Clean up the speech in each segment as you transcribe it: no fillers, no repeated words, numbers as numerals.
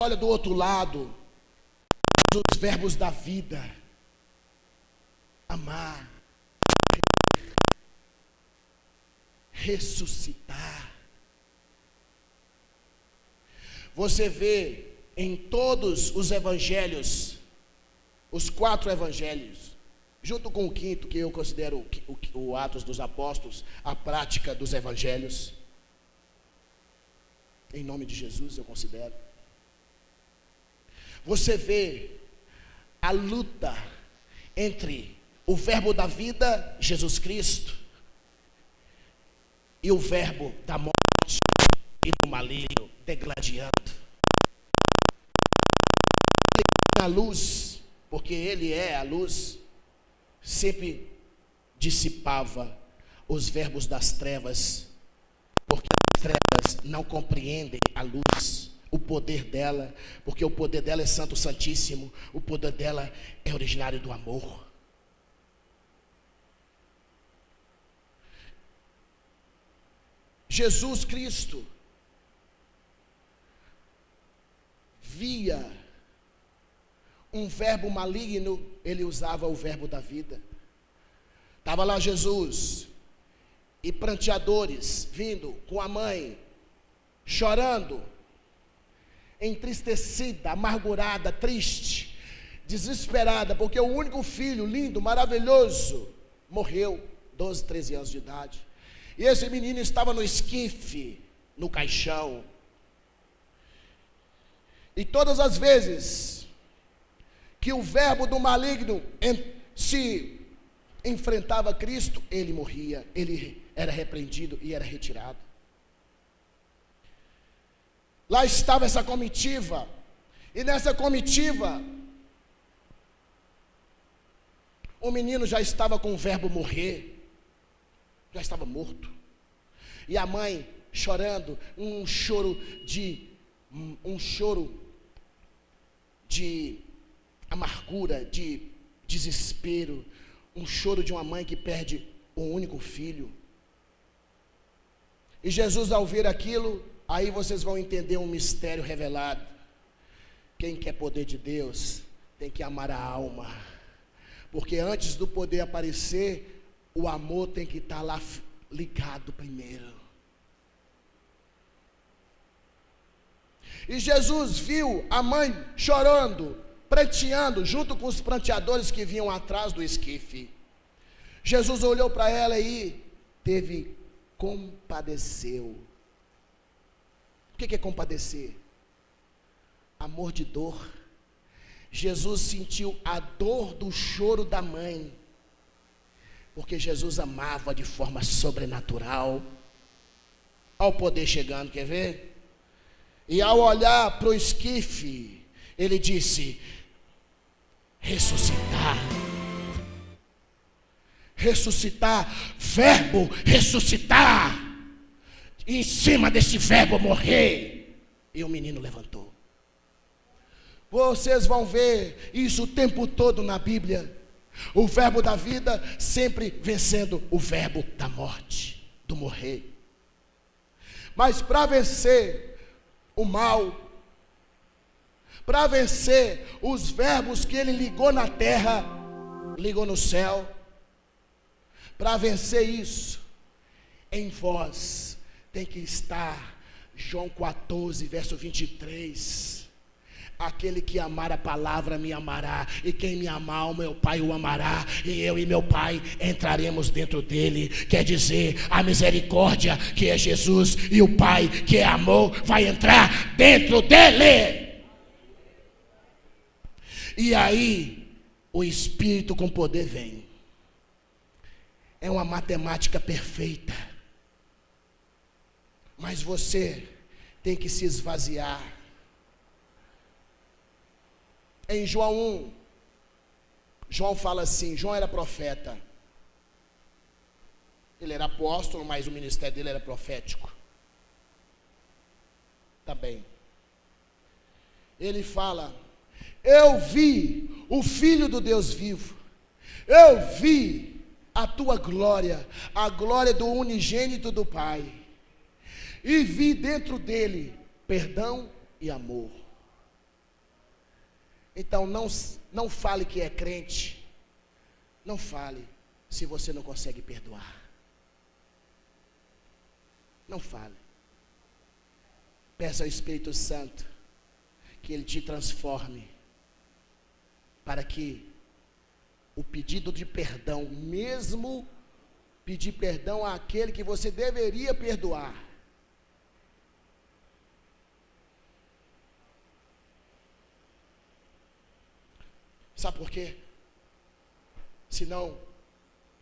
olha do outro lado, os verbos da vida: amar, ressuscitar. Você vê em todos os evangelhos, os 4 evangelhos, junto com o 5º, que eu considero o Atos dos Apóstolos, a prática dos evangelhos, em nome de Jesus eu considero. Você vê a luta entre o verbo da vida, Jesus Cristo, e o verbo da morte e do maligno, degladiando. A luz, porque ele é a luz, sempre dissipava os verbos das trevas, porque as trevas não compreendem a luz, o poder dela, porque o poder dela é santo, santíssimo, o poder dela é originário do amor. Jesus Cristo via um verbo maligno, ele usava o verbo da vida. Estava lá Jesus e pranteadores vindo com a mãe, chorando, entristecida, amargurada, triste, desesperada, porque o único filho lindo, maravilhoso, morreu, 12, 13 anos de idade. E esse menino estava no esquife, no caixão. E todas as vezes que o verbo do maligno se enfrentava Cristo, ele morria, ele era repreendido e era retirado. Lá estava essa comitiva, e nessa comitiva, o menino já estava com o verbo morrer, já estava morto, e a mãe chorando, um choro de amargura, de desespero, um choro de uma mãe que perde um único filho. E Jesus, ao ver aquilo, aí vocês vão entender um mistério revelado. Quem quer poder de Deus tem que amar a alma, porque antes do poder aparecer, o amor tem que estar lá ligado primeiro. E Jesus viu a mãe chorando, pranteando, junto com os pranteadores que vinham atrás do esquife. Jesus olhou para ela e compadeceu. O que é compadecer? Amor de dor. Jesus sentiu a dor do choro da mãe, porque Jesus amava de forma sobrenatural. Olha o poder chegando, quer ver? E ao olhar para o esquife, ele disse: ressuscitar. Ressuscitar, verbo ressuscitar. E em cima desse verbo morrer. E o menino levantou. Vocês vão ver isso o tempo todo na Bíblia. O verbo da vida sempre vencendo o verbo da morte, do morrer. Mas para vencer o mal, para vencer os verbos que ele ligou na terra, ligou no céu, para vencer isso, em vós tem que estar João 14, verso 23. Aquele que amar a palavra me amará, e quem me amar, o meu Pai o amará, e eu e meu Pai entraremos dentro dele. Quer dizer, a misericórdia que é Jesus e o Pai que é amor vai entrar dentro dele. E aí o Espírito com poder vem. É uma matemática perfeita, mas você tem que se esvaziar. Em João 1, João fala assim, João era profeta. Ele era apóstolo, mas o ministério dele era profético também. Ele fala: eu vi o Filho do Deus vivo, eu vi a tua glória, a glória do unigênito do Pai, e vi dentro dele perdão e amor. Então não fale que é crente. Não fale se você não consegue perdoar. Não fale. Peça ao Espírito Santo que Ele te transforme, para que o pedido de perdão, mesmo pedir perdão àquele que você deveria perdoar, sabe por quê? Senão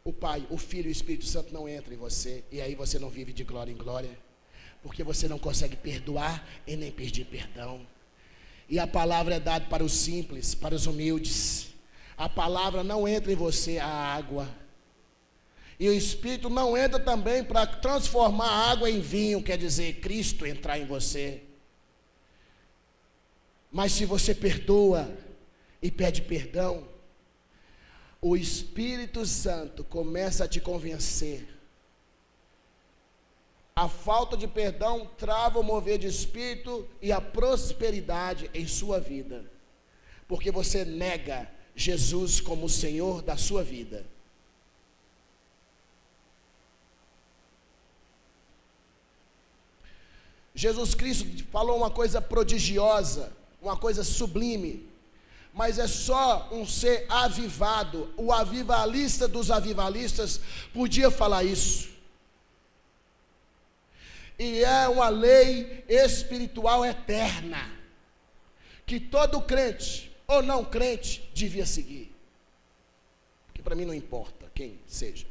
o Pai, o Filho e o Espírito Santo não entram em você, e aí você não vive de glória em glória, porque você não consegue perdoar e nem pedir perdão. E a palavra é dada para os simples, para os humildes. A palavra não entra em você, a água. E o Espírito não entra também para transformar a água em vinho, quer dizer, Cristo entrar em você. Mas se você perdoa e pede perdão, o Espírito Santo começa a te convencer. A falta de perdão trava o mover de espírito e a prosperidade em sua vida, porque você nega Jesus como o Senhor da sua vida. Jesus Cristo falou uma coisa prodigiosa, uma coisa sublime, mas é só um ser avivado. O avivalista dos avivalistas podia falar isso. E é uma lei espiritual eterna, que todo crente ou não crente devia seguir, porque para mim não importa quem seja.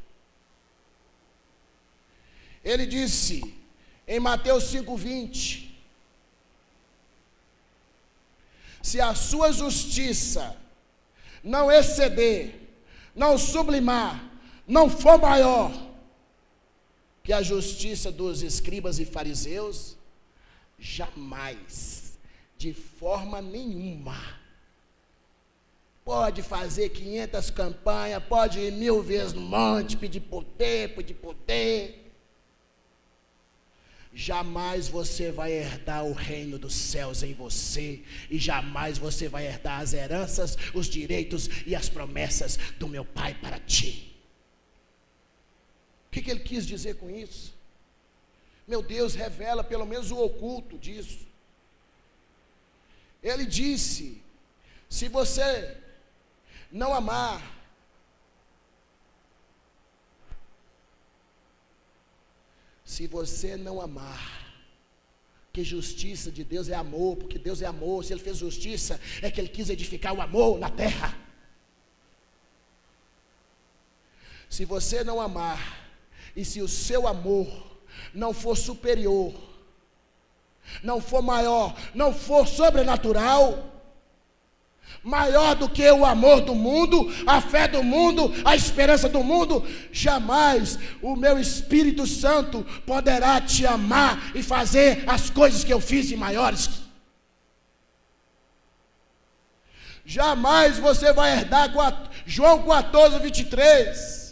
Ele disse em Mateus 5:20, se a sua justiça não exceder, não sublimar, não for maior que a justiça dos escribas e fariseus, jamais, de forma nenhuma, pode fazer 500 campanhas, pode ir 1000 vezes no monte, pedir poder, jamais você vai herdar o reino dos céus em você, e jamais você vai herdar as heranças, os direitos e as promessas do meu Pai para ti. O que ele quis dizer com isso? Meu Deus revela pelo menos o oculto disso. Ele disse, se você não amar, que justiça de Deus é amor, porque Deus é amor, se Ele fez justiça, é que Ele quis edificar o amor na terra. Se você não amar, e se o seu amor não for superior, não for maior, não for sobrenatural, maior do que o amor do mundo, a fé do mundo, a esperança do mundo, jamais o meu Espírito Santo poderá te amar e fazer as coisas que eu fiz e maiores. Jamais você vai herdar João 14:23.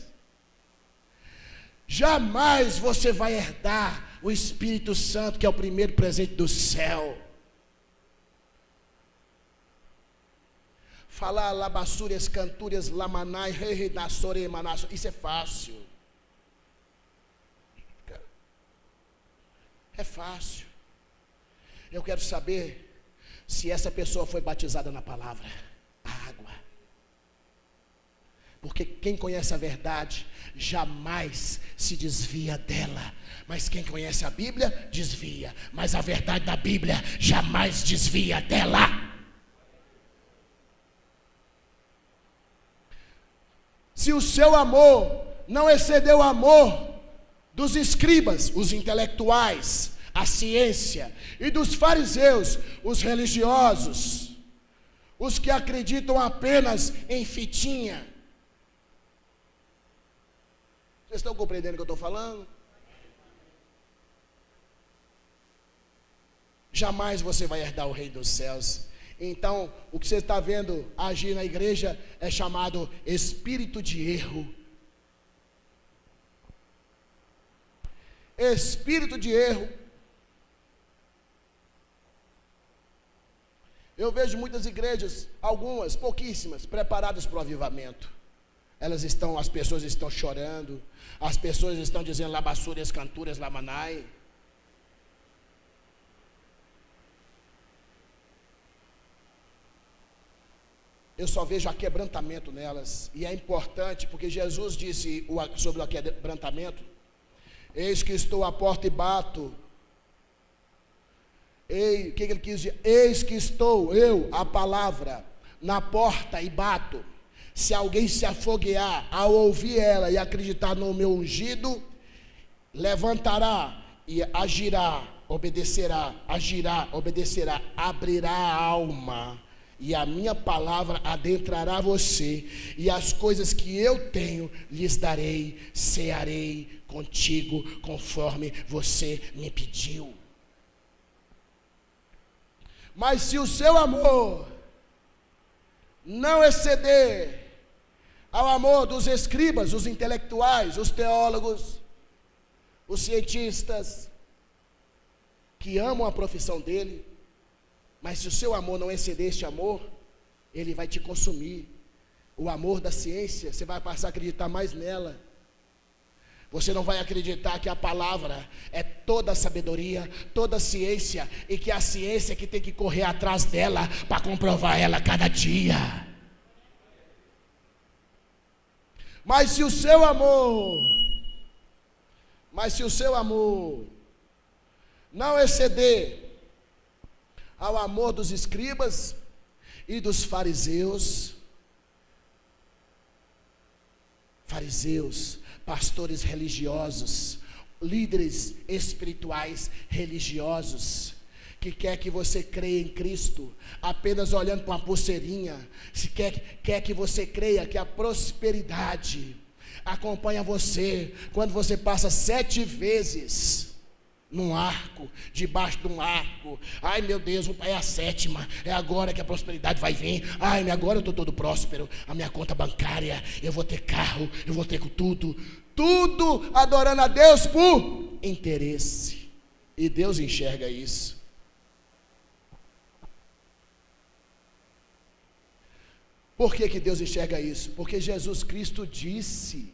Jamais você vai herdar o Espírito Santo, que é o primeiro presente do céu. Falar labassúrias, cantúrias, lamanai, reinassore, manasso, isso é fácil. É fácil. Eu quero saber se essa pessoa foi batizada na palavra, a água. Porque quem conhece a verdade jamais se desvia dela. Mas quem conhece a Bíblia, desvia. Mas a verdade da Bíblia jamais desvia dela. Se o seu amor não exceder o amor dos escribas, os intelectuais, a ciência, e dos fariseus, os religiosos, os que acreditam apenas em fitinha. Vocês estão compreendendo o que eu estou falando? Jamais você vai herdar o reino dos céus. Então, o que você está vendo agir na igreja é chamado espírito de erro. Espírito de erro. Eu vejo muitas igrejas, algumas, pouquíssimas, preparadas para o avivamento. As pessoas estão chorando, as pessoas estão dizendo labassúrias, canturas, lamanai. Eu só vejo aquebrantamento nelas, e é importante, porque Jesus disse sobre o aquebrantamento: eis que estou à porta e bato. O que ele quis dizer? Eis que estou, eu, a palavra, na porta e bato. Se alguém se afoguear ao ouvir ela e acreditar no meu ungido, levantará e agirá, obedecerá, abrirá a alma, e a minha palavra adentrará você, e as coisas que eu tenho lhes darei, cearei contigo, conforme você me pediu. Mas se o seu amor não exceder ao amor dos escribas, os intelectuais, os teólogos, os cientistas, que amam a profissão dele, mas se o seu amor não exceder este amor, ele vai te consumir. O amor da ciência, você vai passar a acreditar mais nela. Você não vai acreditar que a palavra é toda a sabedoria, toda a ciência, e que a ciência é que tem que correr atrás dela para comprovar ela cada dia. Mas se o seu amor não exceder ao amor dos escribas e dos fariseus, pastores religiosos, líderes espirituais religiosos, que quer que você creia em Cristo, apenas olhando para uma pulseirinha, se quer que você creia que a prosperidade acompanha você, quando você passa 7 vezes num arco, debaixo de um arco. Ai meu Deus, é a 7ª, é agora que a prosperidade vai vir. Ai, agora eu estou todo próspero, a minha conta bancária, eu vou ter carro, eu vou ter tudo adorando a Deus por interesse. E Deus enxerga isso. Por que Deus enxerga isso? Porque Jesus Cristo disse: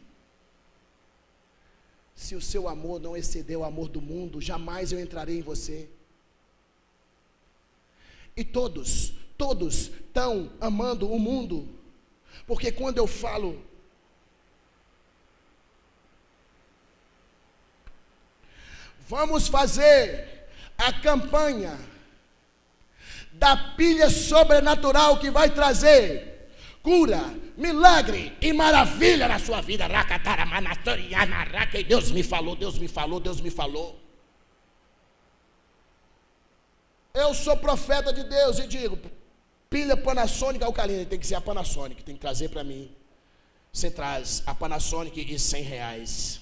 se o seu amor não exceder o amor do mundo, jamais eu entrarei em você. E todos estão amando o mundo, porque quando eu falo, vamos fazer a campanha da pilha sobrenatural que vai trazer cura, milagre e maravilha na sua vida. Deus me falou. Eu sou profeta de Deus e digo: pilha Panasonic alcalina, tem que ser a Panasonic, tem que trazer para mim. Você traz a Panasonic e R$100,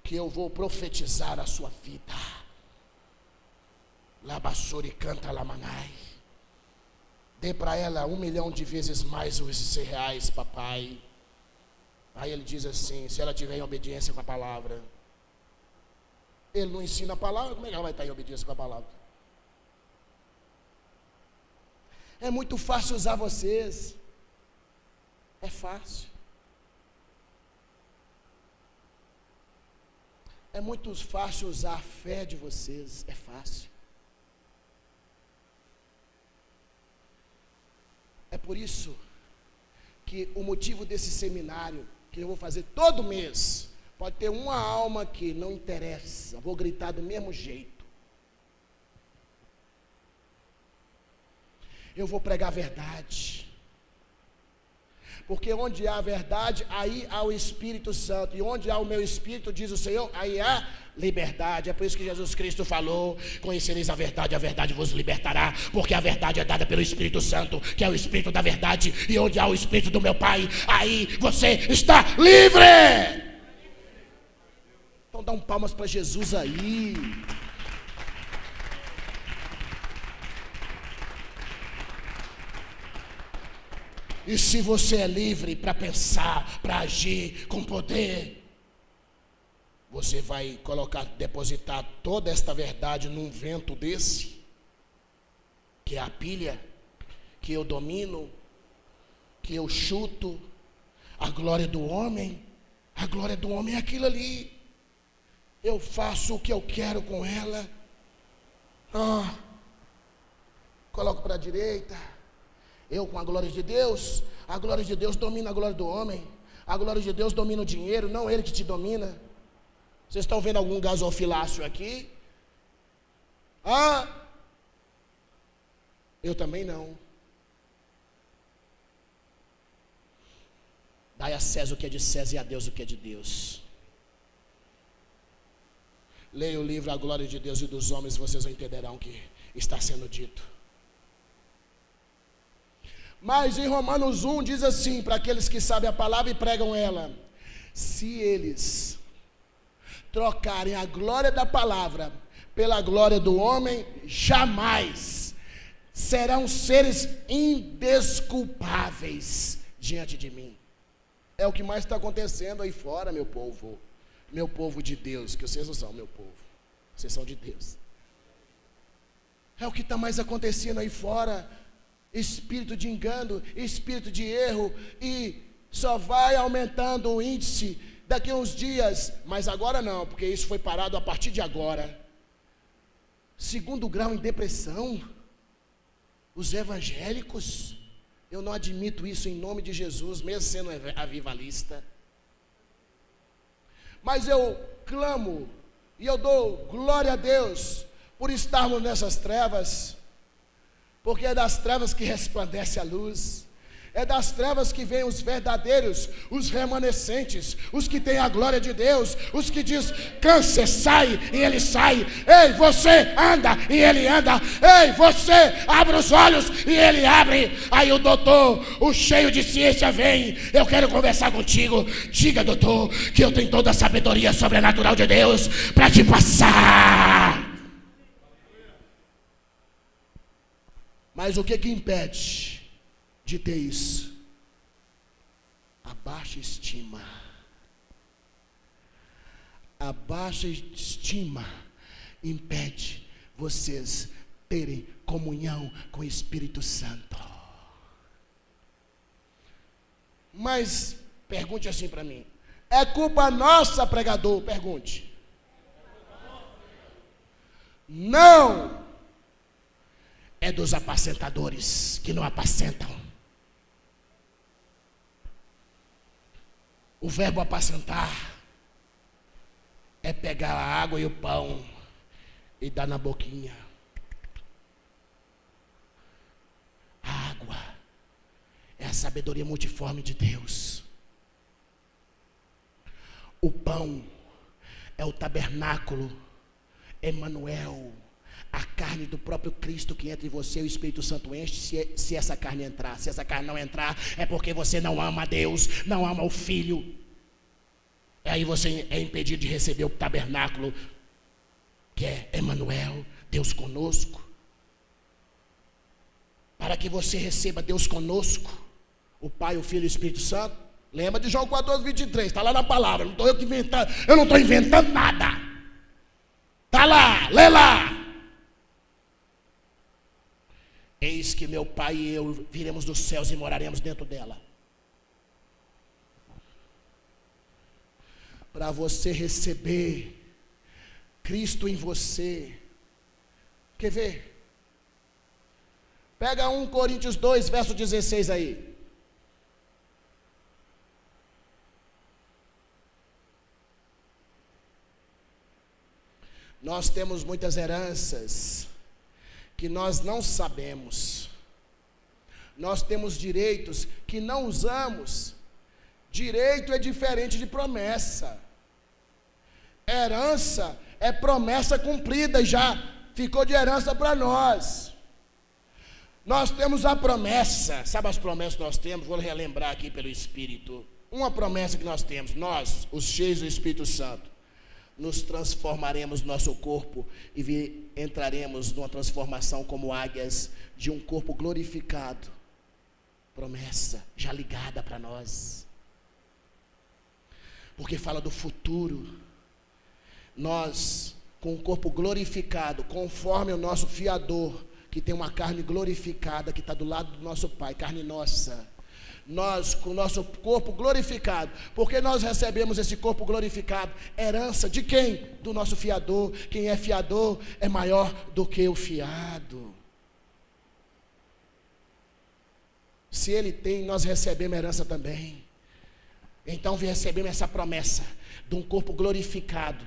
que eu vou profetizar a sua vida. Labassuri canta lamanai. Dê para ela 1 milhão de vezes mais esses R$100, papai. Aí ele diz assim: se ela tiver em obediência com a palavra. Ele não ensina a palavra, como é que ela vai estar em obediência com a palavra? É muito fácil usar vocês. É fácil. É muito fácil usar a fé de vocês. É fácil. É por isso que o motivo desse seminário, que eu vou fazer todo mês, pode ter uma alma que não interessa, vou gritar do mesmo jeito. Eu vou pregar a verdade. Porque onde há a verdade, aí há o Espírito Santo. E onde há o meu Espírito, diz o Senhor, aí há liberdade. É por isso que Jesus Cristo falou: conhecereis a verdade vos libertará. Porque a verdade é dada pelo Espírito Santo, que é o Espírito da verdade. E onde há o Espírito do meu Pai, aí você está livre. Então dá um palmas para Jesus aí. E se você é livre para pensar, para agir com poder, você vai depositar toda esta verdade num vento desse, que é a pilha, que eu domino, que eu chuto. A glória do homem é aquilo ali. Eu faço o que eu quero com ela. Coloco para a direita. Eu com a glória de Deus domina a glória do homem. A glória de Deus domina o dinheiro, não ele que te domina. Vocês estão vendo algum gasofilácio aqui? Eu também não. Dai a César o que é de César e a Deus o que é de Deus. Leia o livro A Glória de Deus e dos Homens, vocês entenderão o que está sendo dito. Mas em Romanos 1 diz assim, para aqueles que sabem a palavra e pregam ela: se eles trocarem a glória da palavra pela glória do homem, jamais serão seres indesculpáveis diante de mim. É o que mais está acontecendo aí fora, meu povo de Deus, que vocês não são meu povo, vocês são de Deus. É o que está mais acontecendo aí fora. Espírito de engano, espírito de erro, e só vai aumentando o índice daqui a uns dias, mas agora não, porque isso foi parado a partir de agora. 2º grau em depressão, os evangélicos, eu não admito isso em nome de Jesus, mesmo sendo avivalista. Mas eu clamo e eu dou glória a Deus por estarmos nessas trevas, porque é das trevas que resplandece a luz, é das trevas que vêm os verdadeiros, os remanescentes, os que têm a glória de Deus, os que diz: câncer, sai, e ele sai. Ei, você anda, e ele anda. Ei, você abre os olhos, e ele abre. Aí o doutor, o cheio de ciência, vem: eu quero conversar contigo. Diga, doutor, que eu tenho toda a sabedoria sobrenatural de Deus para te passar. Mas o que impede de ter isso? A baixa estima. A baixa estima impede vocês terem comunhão com o Espírito Santo. Mas pergunte assim para mim: é culpa nossa, pregador? Pergunte. Não. É dos apacentadores que não apacentam. O verbo apacentar é pegar a água e o pão e dar na boquinha. A água é a sabedoria multiforme de Deus. O pão é o tabernáculo, Emanuel, a carne do próprio Cristo que entra em você, o Espírito Santo enche, se essa carne entrar. Se essa carne não entrar, é porque você não ama a Deus, não ama o Filho. Aí você é impedido de receber o tabernáculo, que é Emanuel, Deus conosco. Para que você receba Deus conosco, o Pai, o Filho e o Espírito Santo, lembra de João 14:23, está lá na palavra, não estou eu que inventando, eu não estou inventando nada. Está lá, lê lá. Eis que meu Pai e eu viremos dos céus e moraremos dentro dela. Para você receber Cristo em você. Quer ver? Pega 1 Coríntios 2, verso 16 aí. Nós temos muitas heranças que nós não sabemos. Nós temos direitos que não usamos. Direito é diferente de promessa. Herança é promessa cumprida, já ficou de herança para nós. Nós temos a promessa. Sabe as promessas que nós temos? Vou relembrar aqui pelo Espírito. Uma promessa que nós temos, nós, os cheios do Espírito Santo, nos transformaremos no nosso corpo e entraremos numa transformação como águias de um corpo glorificado. Promessa já ligada para nós, porque fala do futuro. Nós, com o corpo glorificado, conforme o nosso fiador, que tem uma carne glorificada, que está do lado do nosso Pai, carne nossa. Nós, com o nosso corpo glorificado, porque nós recebemos esse corpo glorificado, herança de quem? Do nosso fiador. Quem é fiador é maior do que o fiado. Se ele tem, nós recebemos herança também. Então recebemos essa promessa de um corpo glorificado.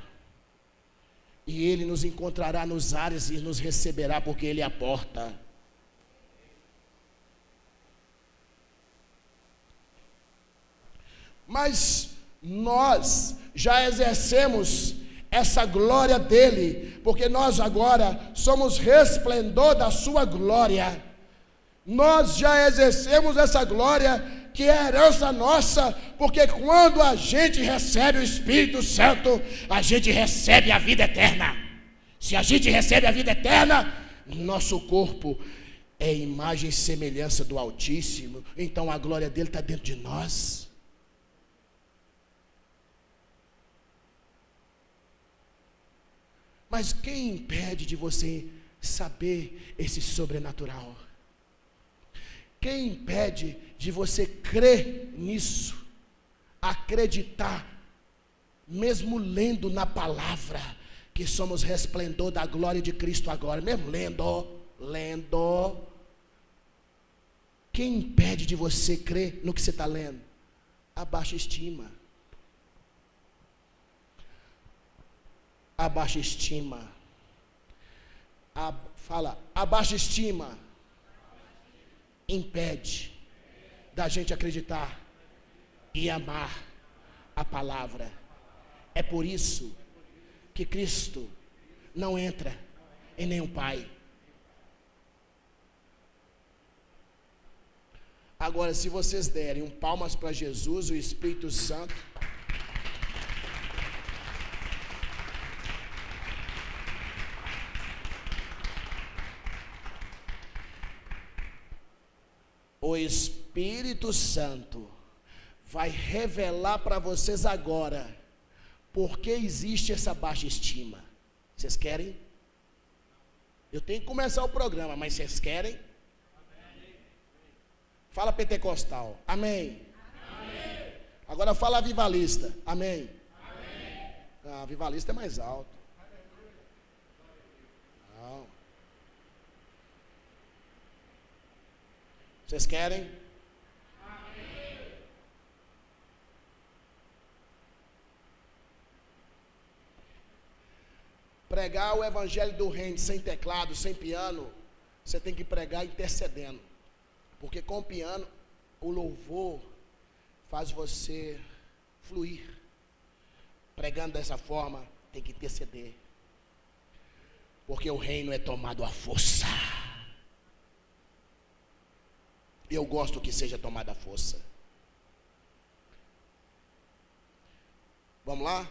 E ele nos encontrará nos ares e nos receberá, porque ele é a porta. Mas nós já exercemos essa glória dele, porque nós agora somos resplendor da sua glória. Nós já exercemos essa glória, que é herança nossa, porque quando a gente recebe o Espírito Santo, a gente recebe a vida eterna. Se a gente recebe a vida eterna, nosso corpo é imagem e semelhança do Altíssimo, então a glória dele está dentro de nós. Mas quem impede de você saber esse sobrenatural? Quem impede de você crer nisso, acreditar, mesmo lendo na palavra, que somos resplendor da glória de Cristo agora, mesmo lendo, quem impede de você crer no que você está lendo? A baixa estima. A baixa estima. A baixa estima impede da gente acreditar e amar a palavra. É por isso que Cristo não entra em nenhum pai. Agora, se vocês derem palmas para Jesus, o Espírito Santo, o Espírito Santo vai revelar para vocês agora por que existe essa baixa estima. Vocês querem? Eu tenho que começar o programa, mas vocês querem? Amém. Fala pentecostal. Amém. Amém. Agora fala avivalista. Amém. Amém. Ah, avivalista é mais alto. Não. Vocês querem? Amém. Pregar o evangelho do reino sem teclado, sem piano, você tem que pregar intercedendo. Porque com o piano, o louvor faz você fluir. Pregando dessa forma, tem que interceder. Porque o reino é tomado à força. Eu gosto que seja tomada à força. Vamos lá?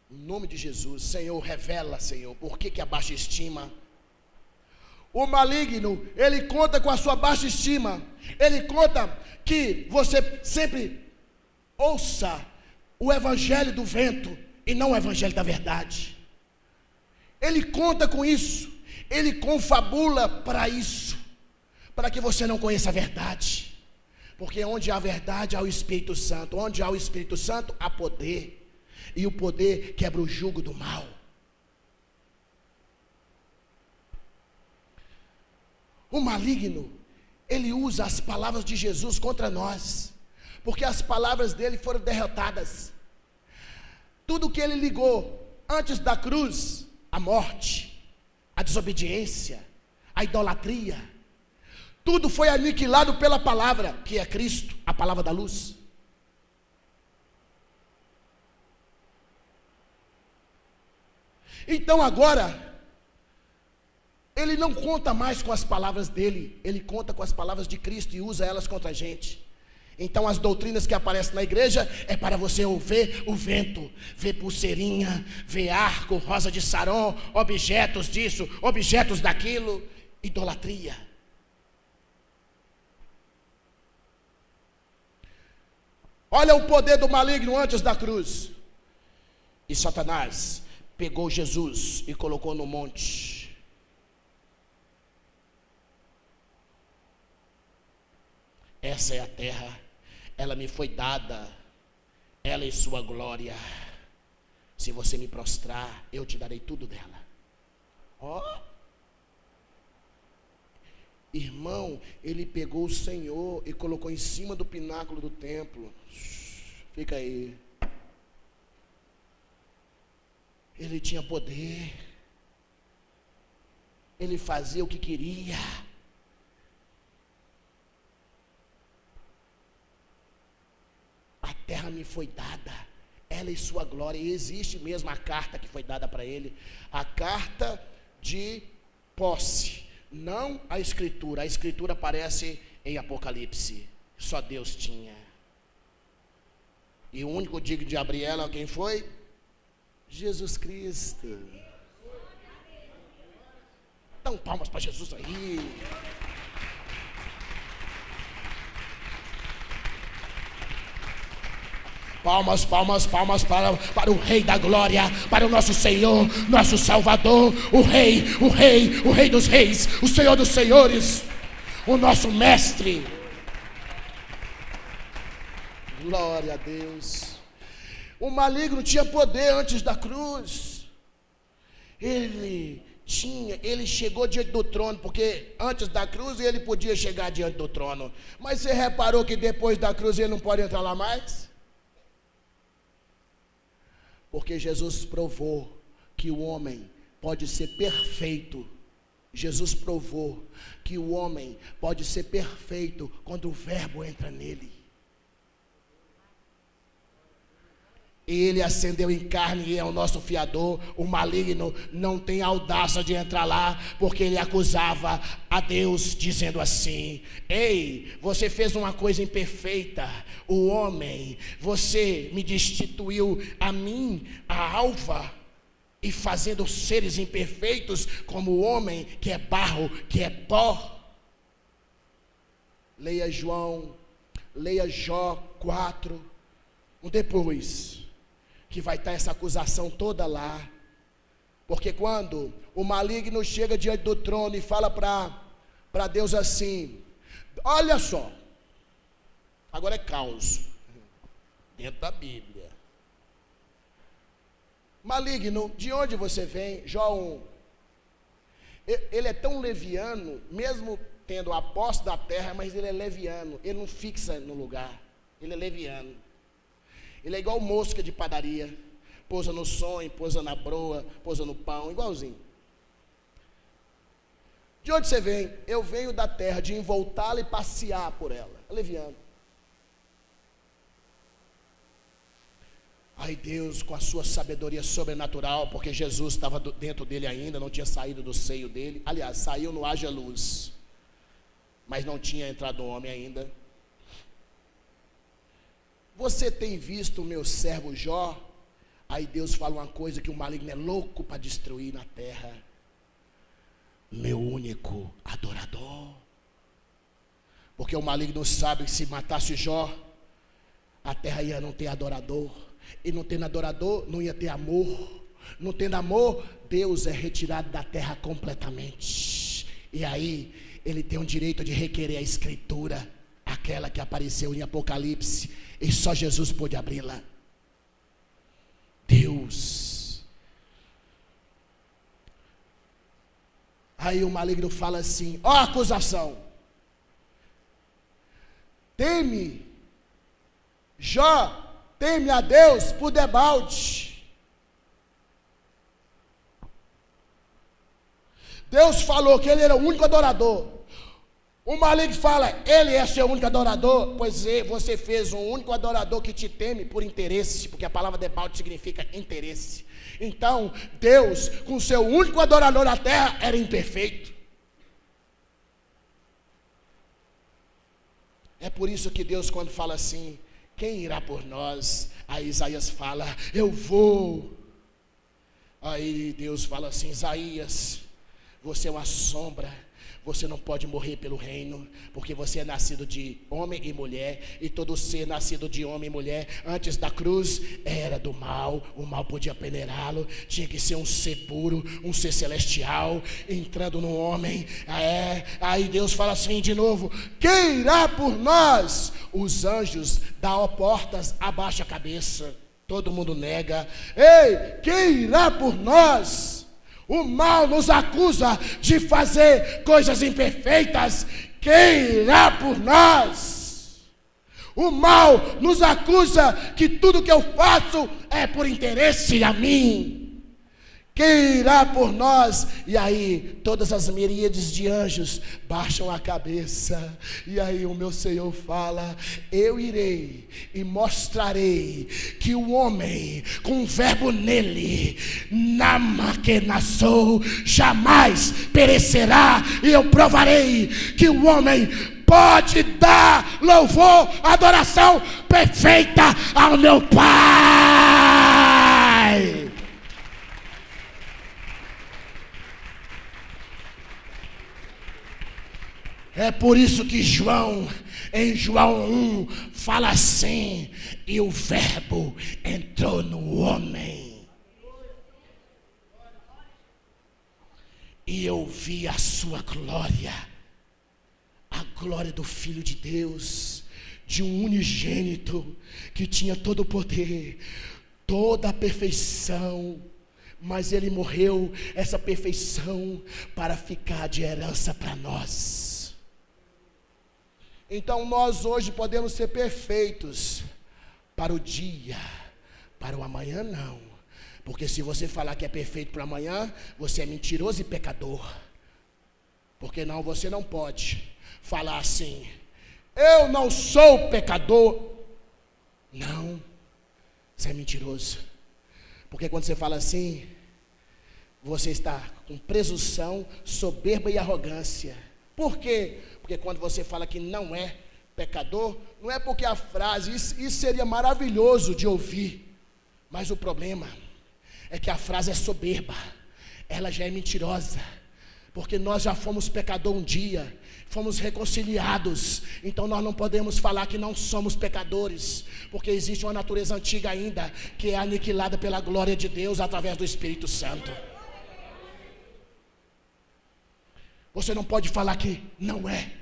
Em nome de Jesus, Senhor, revela, Senhor, por que a baixa estima? O maligno, ele conta com a sua baixa estima. Ele conta que você sempre ouça o evangelho do vento e não o evangelho da verdade. Ele conta com isso. Ele confabula para isso, para que você não conheça a verdade. Porque onde há verdade, há o Espírito Santo. Onde há o Espírito Santo, há poder. E o poder quebra o jugo do mal. O maligno, ele usa as palavras de Jesus contra nós, porque as palavras dele foram derrotadas. Tudo que ele ligou antes da cruz, a morte, a desobediência, a idolatria, tudo foi aniquilado pela palavra, que é Cristo, a palavra da luz. Então agora, ele não conta mais com as palavras dele, ele conta com as palavras de Cristo e usa elas contra a gente. Então as doutrinas que aparecem na igreja é para você ouvir o vento, ver pulseirinha, ver arco, rosa de Saron, objetos disso, objetos daquilo, idolatria. Olha o poder do maligno antes da cruz. E Satanás pegou Jesus e colocou no monte. essa é a terra, ela me foi dada, ela é sua glória. Se você me prostrar, eu te darei tudo dela. Ó, irmão, ele pegou o Senhor e colocou em cima do pináculo do templo. Fica aí. Ele tinha poder. Ele fazia o que queria. A terra me foi dada, ela e sua glória. E existe mesmo a carta que foi dada para ele, a carta de posse, não a escritura. A escritura aparece em Apocalipse, só Deus tinha. E o único digno de abrir ela, quem foi? Jesus Cristo. Dá palmas para Jesus aí. Palmas, palmas, palmas para o Rei da Glória, para o nosso Senhor, nosso Salvador, o Rei dos Reis, o Senhor dos Senhores, o nosso Mestre. Glória a Deus. O maligno tinha poder antes da cruz. Ele chegou diante do trono, porque antes da cruz ele podia chegar diante do trono. Mas você reparou que depois da cruz ele não pode entrar lá mais? Porque Jesus provou que o homem pode ser perfeito. Jesus provou que o homem pode ser perfeito quando o Verbo entra nele. Ele ascendeu em carne e é o nosso fiador. O maligno não tem audácia de entrar lá, porque ele acusava a Deus, dizendo assim: ei, você fez uma coisa imperfeita, o homem, você me destituiu a mim, a alva, e fazendo seres imperfeitos como o homem, que é barro, que é pó. Leia Jó 4, depois que vai estar essa acusação toda lá. Porque quando o maligno chega diante do trono e fala para Deus assim: olha só, agora é caos, dentro da Bíblia. Maligno, de onde você vem? Jó 1. Ele é tão leviano, mesmo tendo a posse da terra, mas ele é leviano, ele não fixa no lugar, ele é leviano. Ele é igual mosca de padaria, pousa no sonho, pousa na broa, pousa no pão, igualzinho. De onde você vem? Eu venho da terra, de envoltá-la e passear por ela. Leviano. Aí Deus, com a sua sabedoria sobrenatural, porque Jesus estava dentro dele ainda, não tinha saído do seio dele. Aliás, saiu no haja luz, mas não tinha entrado o homem ainda. Você tem visto o meu servo Jó? Aí Deus fala uma coisa que o maligno é louco para destruir na terra: meu único adorador. Porque o maligno sabe que se matasse Jó, a terra ia não ter adorador. E não tendo adorador, não ia ter amor. Não tendo amor, Deus é retirado da terra completamente. E aí, ele tem o direito de requerer a escritura, aquela que apareceu em Apocalipse, e só Jesus pôde abri-la. Deus. Aí o maligno fala assim: ó a acusação. Teme, Jó, teme a Deus por debalde. Deus falou que ele era o único adorador. O maligno fala: ele é seu único adorador. Pois é, você fez um único adorador que te teme por interesse, porque a palavra debalde significa interesse. Então, Deus, com seu único adorador na terra, era imperfeito. É por isso que Deus, quando fala assim: quem irá por nós? Aí Isaías fala: eu vou. Aí Deus fala assim: Isaías, você é uma sombra, Você não pode morrer pelo reino, porque você é nascido de homem e mulher, e todo ser nascido de homem e mulher, antes da cruz, era do mal. O mal podia peneirá-lo. Tinha que ser um ser puro, um ser celestial, entrando no homem. Aí Deus fala assim de novo: quem irá por nós? Os anjos dão portas, abaixa a cabeça. Todo mundo nega. Ei, quem irá por nós? O mal nos acusa de fazer coisas imperfeitas. Quem irá por nós? O mal nos acusa que tudo que eu faço é por interesse a mim. Quem irá por nós? E aí todas as miríades de anjos baixam a cabeça. E aí o meu Senhor fala: eu irei e mostrarei que o homem com o verbo nele, namakenassou, jamais perecerá. E eu provarei que o homem pode dar louvor, adoração perfeita ao meu Pai. É por isso que João, em João 1, fala assim: e o verbo entrou no homem, e eu vi a sua glória, a glória do Filho de Deus, de um unigênito, que tinha todo o poder, toda a perfeição, mas ele morreu, essa perfeição, para ficar de herança para nós. Então nós hoje podemos ser perfeitos para o dia, para o amanhã não. Porque se você falar que é perfeito para amanhã, você é mentiroso e pecador. Porque não, você não pode falar assim: eu não sou pecador. Não, você é mentiroso. Porque quando você fala assim, você está com presunção, soberba e arrogância. Por quê? Porque quando você fala que não é pecador, não é porque a frase, isso seria maravilhoso de ouvir, mas o problema é que a frase é soberba, ela já é mentirosa, porque nós já fomos pecador um dia, fomos reconciliados, então nós não podemos falar que não somos pecadores, porque existe uma natureza antiga ainda, que é aniquilada pela glória de Deus através do Espírito Santo. Você não pode falar que não é.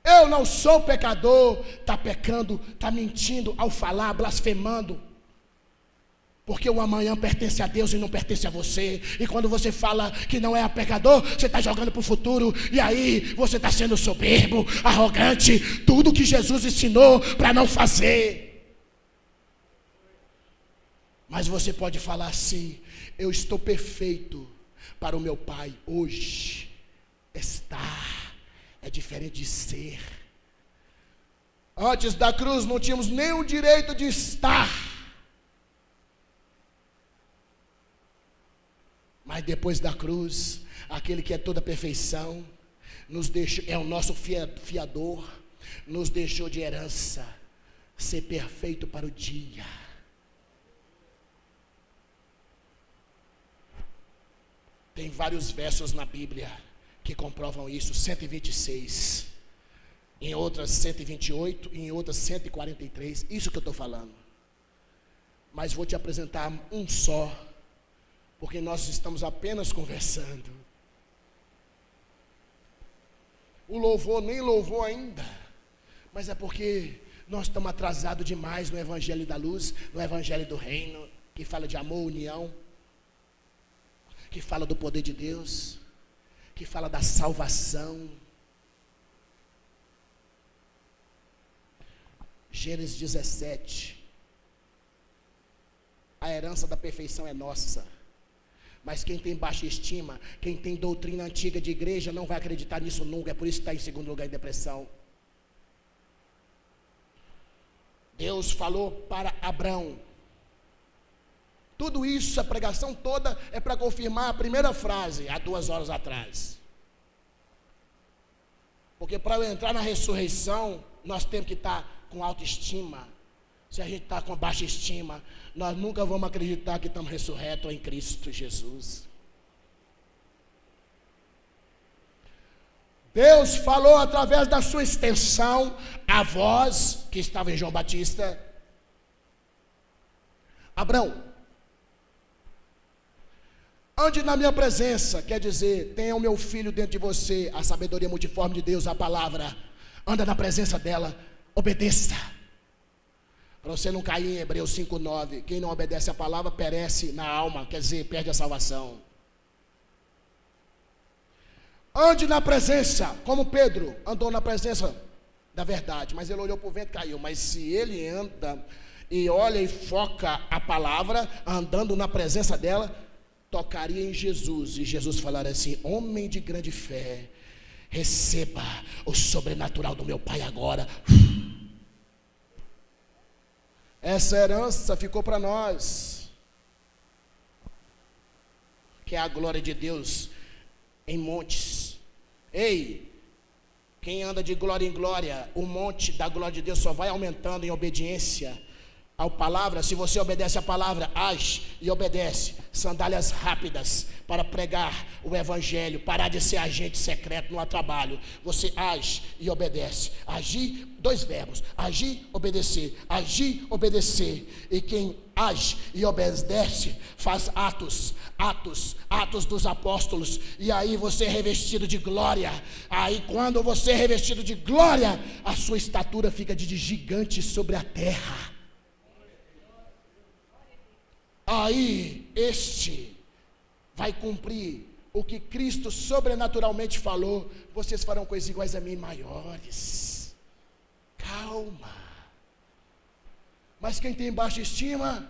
Eu não sou pecador. Está pecando, está mentindo ao falar, blasfemando. Porque o amanhã pertence a Deus e não pertence a você. E quando você fala que não é pecador, você está jogando para o futuro. E aí você está sendo soberbo, arrogante. Tudo que Jesus ensinou para não fazer. Mas você pode falar assim: eu estou perfeito para o meu Pai hoje. Estar é diferente de ser. Antes da cruz não tínhamos nem o direito de estar, mas depois da cruz, aquele que é toda perfeição nos deixou, é o nosso fiador, nos deixou de herança ser perfeito para o dia. Tem vários versos na Bíblia que comprovam isso, 126, em outras 128, em outras 143, isso que eu estou falando. Mas vou te apresentar um só, porque nós estamos apenas conversando. O louvor nem louvou ainda, mas é porque nós estamos atrasados demais no Evangelho da Luz, no Evangelho do Reino, que fala de amor, união, que fala do poder de Deus, que fala da salvação. Gênesis 17. A herança da perfeição é nossa. Mas quem tem baixa estima, quem tem doutrina antiga de igreja, não vai acreditar nisso nunca. É por isso que está em segundo lugar em depressão. Deus falou para Abrão. Tudo isso, a pregação toda, é para confirmar a primeira frase, há 2 horas atrás. Porque para eu entrar na ressurreição, nós temos que estar com autoestima. Se a gente está com baixa estima, nós nunca vamos acreditar que estamos ressurretos em Cristo Jesus. Deus falou através da sua extensão, a voz que estava em João Batista. Abrão, ande na minha presença, quer dizer, tenha o meu filho dentro de você, a sabedoria multiforme de Deus, a palavra, anda na presença dela, obedeça, para você não cair em Hebreus 5:9, quem não obedece a palavra perece na alma, quer dizer, perde a salvação. Ande na presença, como Pedro andou na presença da verdade, mas ele olhou para o vento e caiu. Mas se ele anda e olha e foca a palavra, andando na presença dela, tocaria em Jesus, e Jesus falaria assim: homem de grande fé, receba o sobrenatural do meu Pai agora. Essa herança ficou para nós, que é a glória de Deus em montes. Ei, quem anda de glória em glória, o monte da glória de Deus só vai aumentando em obediência à palavra. Se você obedece à palavra, age e obedece. Sandálias rápidas para pregar o evangelho, parar de ser agente secreto no trabalho. Você age e obedece. Agir, dois verbos: agir, obedecer. Agir, obedecer. E quem age e obedece faz atos dos apóstolos. E aí você é revestido de glória. Aí quando você é revestido de glória, a sua estatura fica de gigante sobre a terra. Aí este vai cumprir o que Cristo sobrenaturalmente falou: vocês farão coisas iguais a mim, maiores. Calma. Mas quem tem baixa estima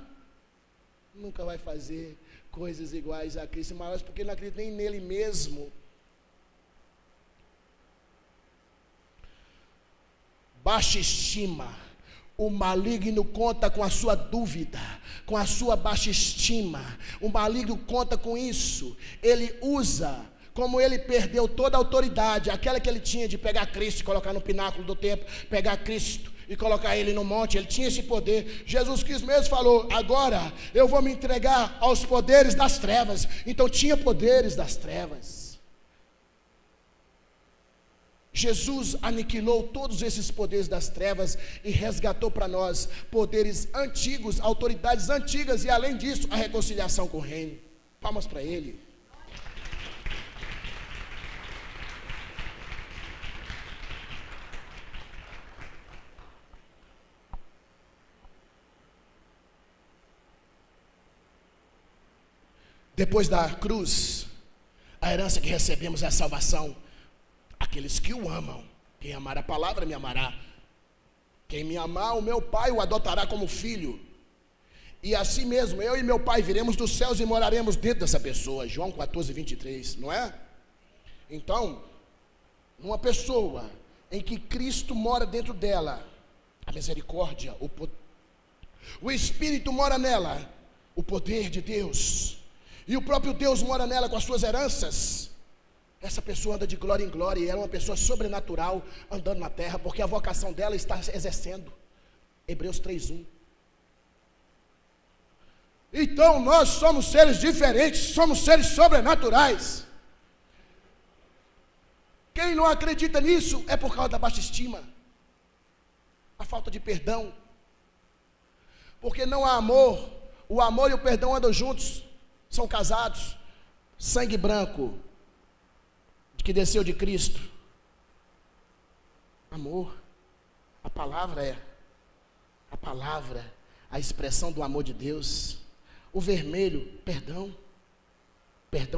nunca vai fazer coisas iguais a Cristo, maiores, porque não acredita nem nele mesmo. Baixa estima. O maligno conta com a sua dúvida, com a sua baixa estima. O maligno conta com isso. Ele usa, como ele perdeu toda a autoridade, aquela que ele tinha de pegar Cristo e colocar no pináculo do templo, pegar Cristo e colocar ele no monte, ele tinha esse poder. Jesus Cristo mesmo falou: agora eu vou me entregar aos poderes das trevas. Então tinha poderes das trevas. Jesus aniquilou todos esses poderes das trevas e resgatou para nós poderes antigos, autoridades antigas, e além disso, a reconciliação com o reino. Palmas para ele. Depois da cruz, a herança que recebemos é a salvação. Aqueles que o amam, quem amar a palavra me amará. Quem me amar, o meu Pai o adotará como filho. E assim mesmo, eu e meu Pai viremos dos céus e moraremos dentro dessa pessoa. João 14:23, não é? Então, uma pessoa em que Cristo mora dentro dela, a misericórdia, o Espírito mora nela, o poder de Deus, e o próprio Deus mora nela com as suas heranças. Essa pessoa anda de glória em glória, e ela é uma pessoa sobrenatural andando na terra, porque a vocação dela está exercendo. Hebreus 3:1. Então nós somos seres diferentes, somos seres sobrenaturais. Quem não acredita nisso é por causa da baixa estima, a falta de perdão, porque não há amor. O amor e o perdão andam juntos, são casados. Sangue branco que desceu de Cristo, amor. A palavra, a expressão do amor de Deus. O vermelho, perdão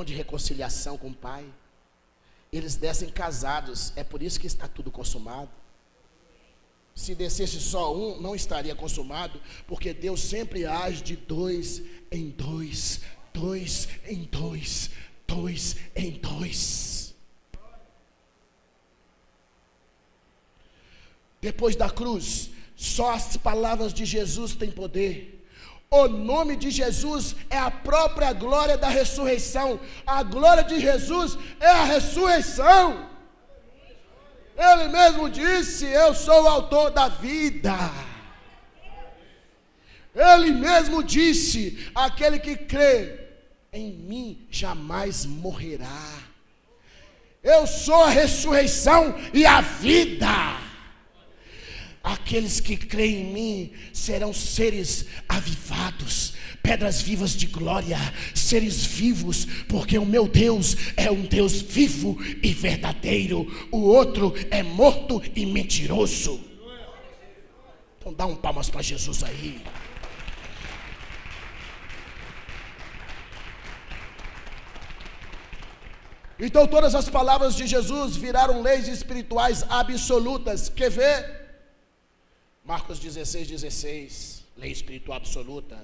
de reconciliação com o Pai. Eles descem casados, é por isso que está tudo consumado. Se descesse só um, não estaria consumado, porque Deus sempre age de dois em dois, dois em dois, dois em dois. Depois da cruz, só as palavras de Jesus têm poder. O nome de Jesus é a própria glória da ressurreição. A glória de Jesus é a ressurreição. Ele mesmo disse: eu sou o autor da vida. Ele mesmo disse: aquele que crê em mim jamais morrerá. Eu sou a ressurreição e a vida. Aqueles que creem em mim serão seres avivados, pedras vivas de glória, seres vivos, porque o meu Deus é um Deus vivo e verdadeiro. O outro é morto e mentiroso. Então dá um palmas para Jesus aí. Então todas as palavras de Jesus viraram leis espirituais absolutas. Quer ver? Marcos 16:16, lei espiritual absoluta.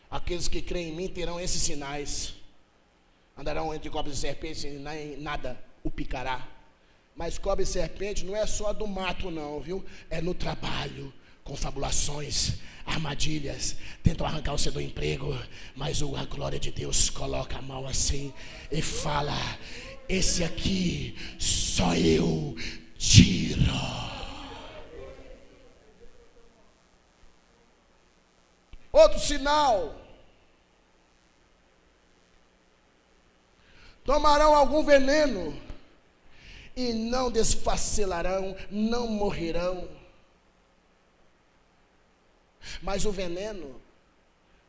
Aqueles que creem em mim terão esses sinais: andarão entre cobras e serpentes, e nada o picará. Mas cobra e serpente não é só do mato não, viu? É no trabalho, confabulações, armadilhas, tentam arrancar você do emprego, mas a glória de Deus coloca a mão assim e fala: esse aqui só eu tiro. Outro sinal: tomarão algum veneno e não desfacelarão, não morrerão. Mas o veneno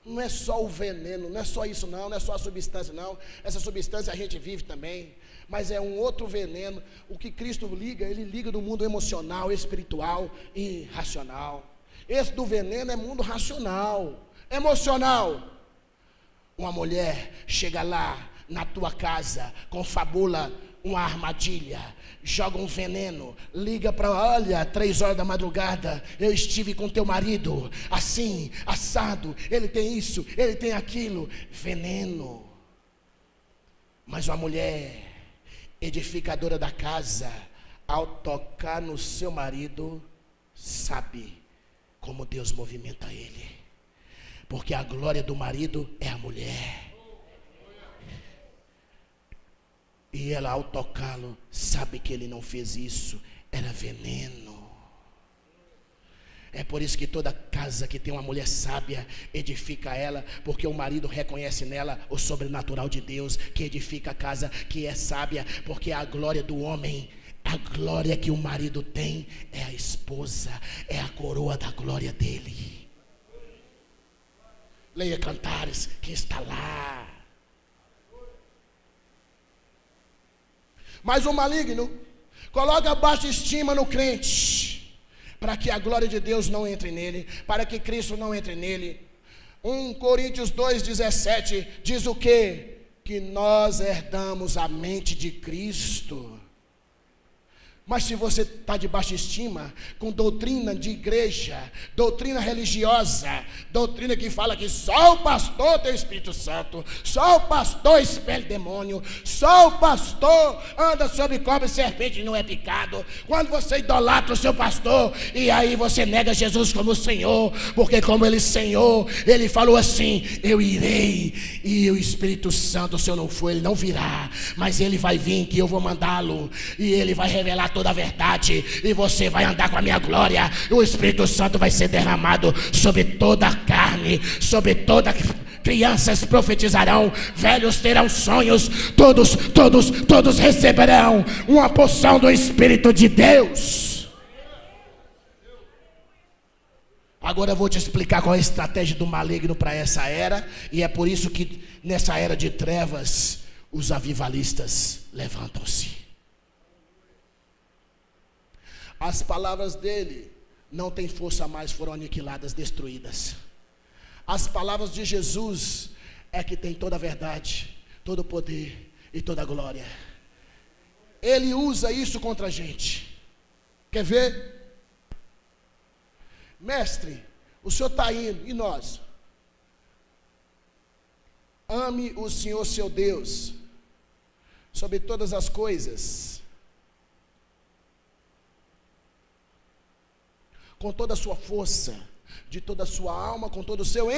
não é só o veneno, não é só isso não, não é só a substância não. Essa substância a gente vive também, mas é um outro veneno. O que Cristo liga, ele liga do mundo emocional, espiritual e racional. Esse do veneno é mundo racional, emocional. Uma mulher chega lá na tua casa, confabula uma armadilha, joga um veneno, liga para, olha, 3 horas da madrugada, eu estive com teu marido, assim, assado, ele tem isso, ele tem aquilo, veneno. Mas uma mulher edificadora da casa, ao tocar no seu marido, sabe como Deus movimenta ele, porque a glória do marido é a mulher. E ela, ao tocá-lo, sabe que ele não fez isso, era veneno. É por isso que toda casa que tem uma mulher sábia edifica ela, porque o marido reconhece nela o sobrenatural de Deus, que edifica a casa que é sábia, porque a glória do homem, a glória que o marido tem é a esposa, é a coroa da glória dele. Leia Cantares, que está lá. Mas o maligno coloca baixa estima no crente, para que a glória de Deus não entre nele, para que Cristo não entre nele. 1 Coríntios 2,17 diz o quê? Que nós herdamos a mente de Cristo. Mas se você está de baixa estima, com doutrina de igreja, doutrina religiosa, doutrina que fala que só o pastor tem o Espírito Santo, só o pastor expele demônio, só o pastor anda sobre cobra e serpente e não é picado. Quando você idolatra o seu pastor, e aí você nega Jesus como Senhor, porque como Ele Senhor, Ele falou assim: eu irei, e o Espírito Santo, se eu não for, Ele não virá, mas Ele vai vir, que eu vou mandá-lo, e Ele vai revelar toda a verdade, e você vai andar com a minha glória. O Espírito Santo vai ser derramado sobre toda a carne, sobre toda crianças profetizarão, velhos terão sonhos, todos receberão uma porção do Espírito de Deus. Agora eu vou te explicar qual é a estratégia do maligno para essa era, e é por isso que nessa era de trevas os avivalistas levantam-se. As palavras dele não têm força mais, foram aniquiladas, destruídas. As palavras de Jesus é que tem toda a verdade, todo o poder e toda a glória. Ele usa isso contra a gente. Quer ver? Mestre, o senhor está indo, e nós? Ame o Senhor seu Deus sobre todas as coisas, com toda a sua força, de toda a sua alma, com todo o seu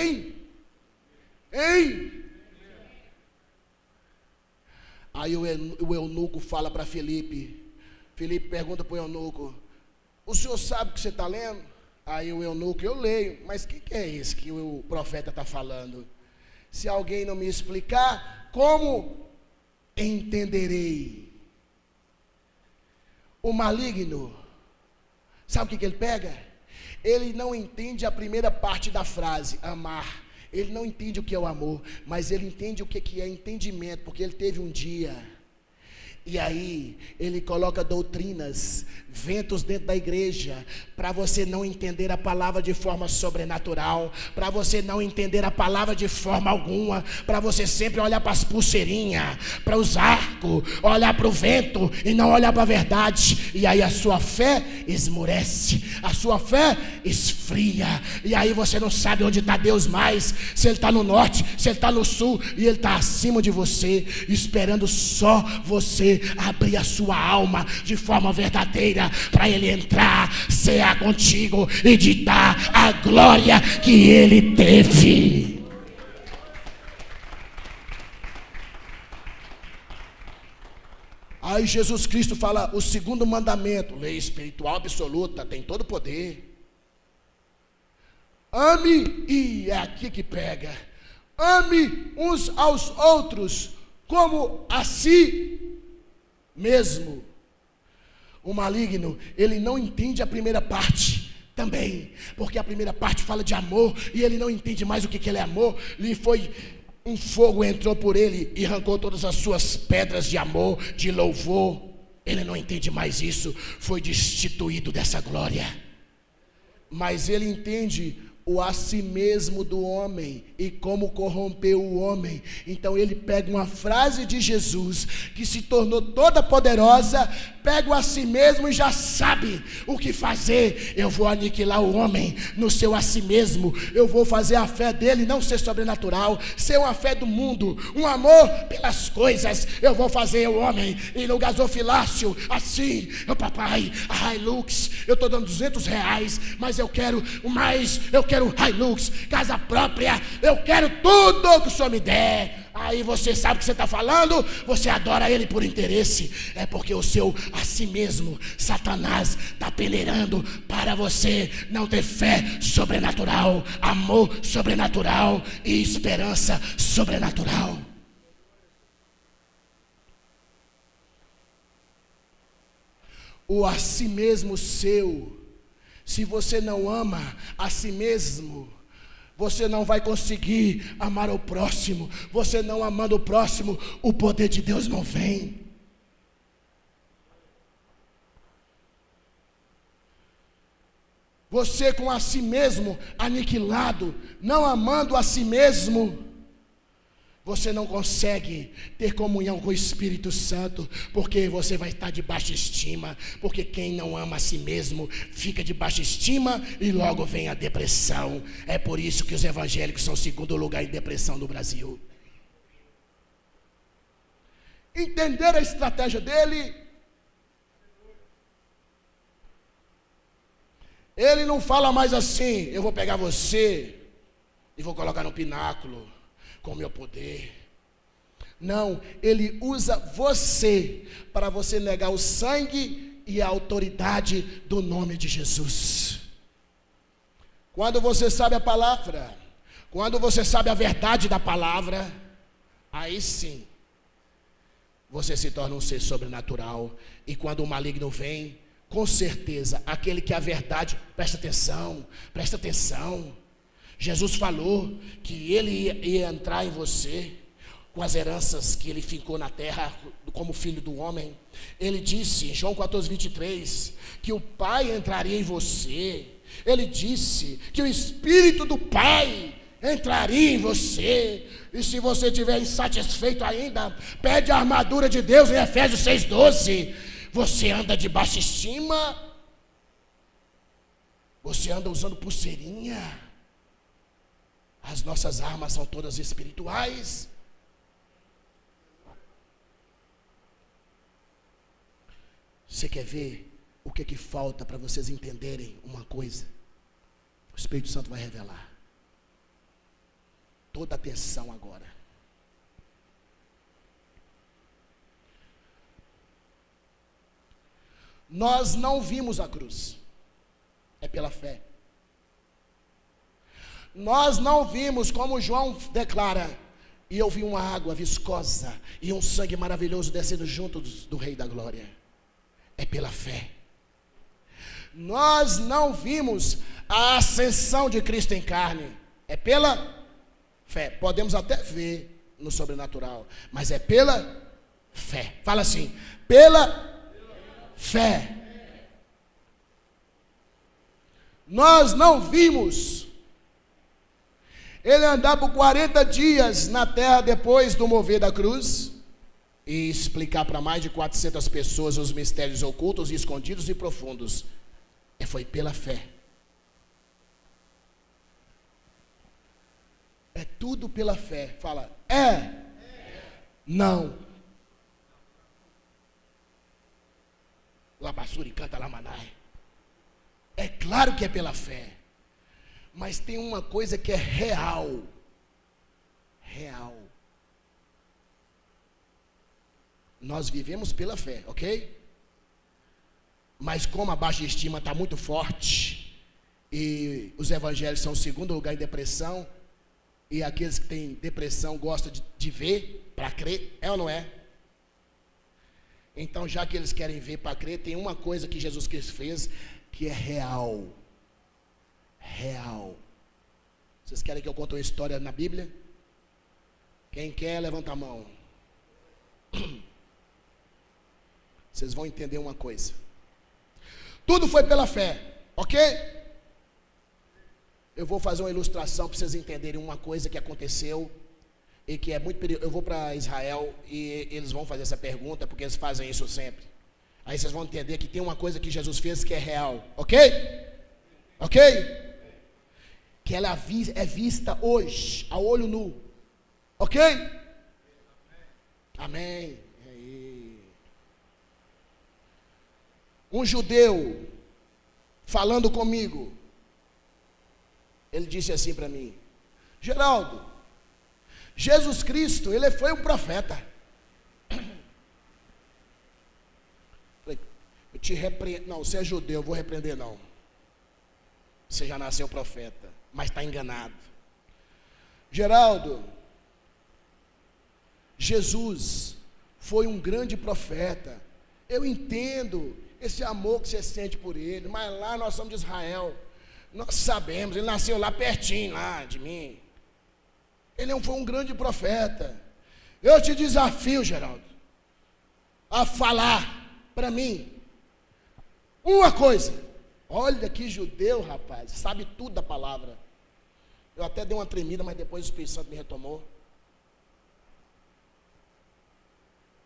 Aí o eunuco fala para Filipe. Filipe pergunta para o eunuco: o senhor sabe o que você está lendo? Aí o eunuco: eu leio. Mas o que é isso que o profeta está falando? Se alguém não me explicar, como entenderei? O maligno, sabe o que ele pega? Ele não entende a primeira parte da frase, amar. Ele não entende o que é o amor, mas ele entende o que é entendimento, porque ele teve um dia. E aí, ele coloca doutrinas, ventos dentro da igreja, para você não entender a palavra de forma sobrenatural, para você não entender a palavra de forma alguma, para você sempre olhar para as pulseirinhas, para os arcos, olhar para o vento e não olhar para a verdade. E aí a sua fé esmorece, a sua fé esfria, e aí você não sabe onde está Deus mais, se Ele está no norte, se Ele está no sul, e Ele está acima de você, esperando só você abrir a sua alma de forma verdadeira, para Ele entrar, cear contigo e te dar a glória que Ele teve. Aí Jesus Cristo fala o segundo mandamento, lei espiritual absoluta, tem todo o poder. Ame, e é aqui que pega, ame uns aos outros como a si mesmo. O maligno, ele não entende a primeira parte também, porque a primeira parte fala de amor, e ele não entende mais o que ele é amor. Lhe foi um fogo, entrou por ele e arrancou todas as suas pedras de amor, de louvor. Ele não entende mais isso, foi destituído dessa glória. Mas ele entende o a si mesmo do homem e como corrompeu o homem. Então ele pega uma frase de Jesus que se tornou toda poderosa, pega o a si mesmo e já sabe o que fazer. Eu vou aniquilar o homem no seu a si mesmo, eu vou fazer a fé dele não ser sobrenatural, ser uma fé do mundo, um amor pelas coisas. Eu vou fazer o homem e no gasofilácio assim, meu papai, a Hilux, eu estou dando R$200, mas eu quero mais, eu quero Hilux, casa própria, eu quero tudo que o Senhor me der. Aí você sabe o que você está falando, você adora ele por interesse, é porque o seu a si mesmo, Satanás, está peneirando para você não ter fé sobrenatural, amor sobrenatural e esperança sobrenatural. O a si mesmo seu, se você não ama a si mesmo, você não vai conseguir amar o próximo. Você não amando o próximo, o poder de Deus não vem. Você com a si mesmo aniquilado, não amando a si mesmo, você não consegue ter comunhão com o Espírito Santo, porque você vai estar de baixa estima, porque quem não ama a si mesmo, fica de baixa estima e logo vem a depressão. É por isso que os evangélicos são o segundo lugar em depressão no Brasil. Entender a estratégia dele, ele não fala mais assim, eu vou pegar você e vou colocar no pináculo com o meu poder. Não, ele usa você para você negar o sangue e a autoridade do nome de Jesus. Quando você sabe a palavra, quando você sabe a verdade da palavra, aí sim você se torna um ser sobrenatural. E quando o maligno vem, com certeza, aquele que é a verdade, presta atenção. Jesus falou que ele ia entrar em você com as heranças que ele fincou na terra como filho do homem. Ele disse em João 14:23 que o Pai entraria em você. Ele disse que o Espírito do Pai entraria em você. E se você estiver insatisfeito ainda, pede a armadura de Deus em Efésios 6:12. Você anda de baixa estima, você anda usando pulseirinha. As nossas armas são todas espirituais. Você quer ver o que falta para vocês entenderem uma coisa? O Espírito Santo vai revelar. Toda atenção agora. Nós não vimos a cruz. É pela fé. Nós não vimos, como João declara, e eu vi uma água viscosa e um sangue maravilhoso descendo junto do Rei da Glória. É pela fé. Nós não vimos a ascensão de Cristo em carne. É pela fé. Podemos até ver no sobrenatural, mas é pela fé. Fala assim: pela fé. Nós não vimos ele andar por 40 dias na terra depois do mover da cruz e explicar para mais de 400 pessoas os mistérios ocultos, escondidos e profundos. Foi pela fé. É tudo pela fé. Fala, não. Labassuri canta lamanai. É claro que é pela fé. Mas tem uma coisa que é real. Real. Nós vivemos pela fé, ok? Mas como a baixa estima está muito forte, e os evangélicos são o segundo lugar em depressão, e aqueles que têm depressão gostam de ver para crer, é ou não é? Então, já que eles querem ver para crer, tem uma coisa que Jesus Cristo fez, que é real. Real. Vocês querem que eu conte uma história na Bíblia? Quem quer, levanta a mão. Vocês vão entender uma coisa. Tudo foi pela fé, ok? Eu vou fazer uma ilustração para vocês entenderem uma coisa que aconteceu e que é muito perigoso. Eu vou para Israel e eles vão fazer essa pergunta, porque eles fazem isso sempre. Aí vocês vão entender que tem uma coisa que Jesus fez que é real, ok? Ok? Que ela é vista hoje, a olho nu, ok? Amém. Um judeu falando comigo, ele disse assim para mim: Geraldo, Jesus Cristo, ele foi um profeta. Eu te repreendo. Não, você é judeu, eu vou repreender não. Você já nasceu profeta, mas está enganado. Geraldo, Jesus foi um grande profeta. Eu entendo esse amor que você sente por ele, mas lá nós somos de Israel, nós sabemos, ele nasceu lá pertinho lá de mim. Ele foi um grande profeta. Eu te desafio, Geraldo, a falar para mim uma coisa. Olha que judeu, rapaz, sabe tudo da palavra. Eu até dei uma tremida, mas depois o Espírito Santo me retomou.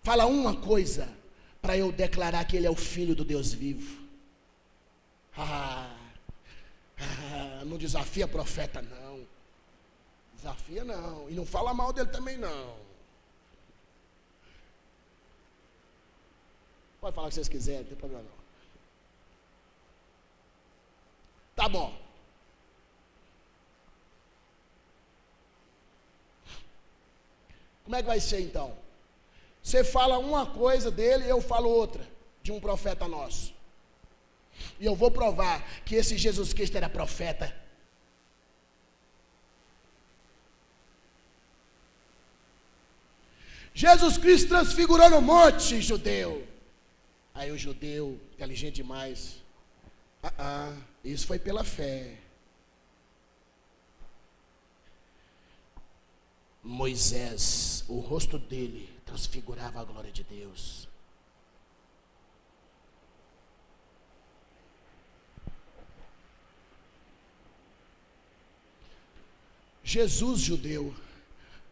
Fala uma coisa para eu declarar que ele é o Filho do Deus vivo. Não desafia profeta não. Desafia não. E não fala mal dele também não. Pode falar o que vocês quiserem, não tem problema não. Tá bom. Como é que vai ser então? Você fala uma coisa dele e eu falo outra, de um profeta nosso. E eu vou provar que esse Jesus Cristo era profeta. Jesus Cristo transfigurou no monte, judeu. Aí o judeu, inteligente demais. Isso foi pela fé. Moisés, o rosto dele transfigurava a glória de Deus. Jesus, judeu,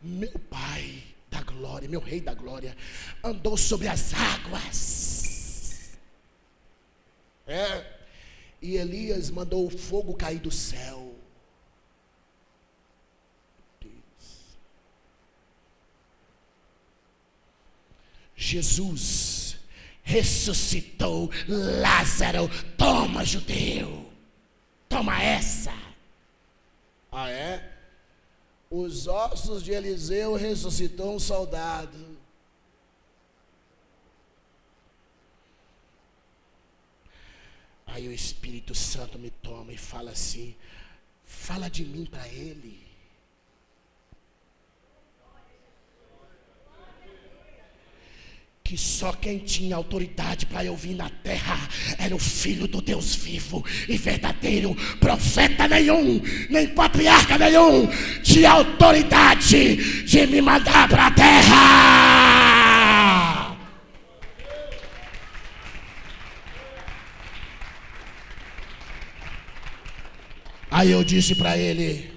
meu Pai da glória, meu Rei da glória, andou sobre as águas. E Elias mandou o fogo cair do céu. Jesus ressuscitou Lázaro. Toma, judeu, toma essa. Os ossos de Eliseu ressuscitou um soldado. Aí o Espírito Santo me toma e fala assim: fala de mim para ele. Que que só quem tinha autoridade para eu vir na terra era o Filho do Deus vivo e verdadeiro. Profeta nenhum, nem patriarca nenhum tinha autoridade de me mandar para a terra. Aí eu disse para ele,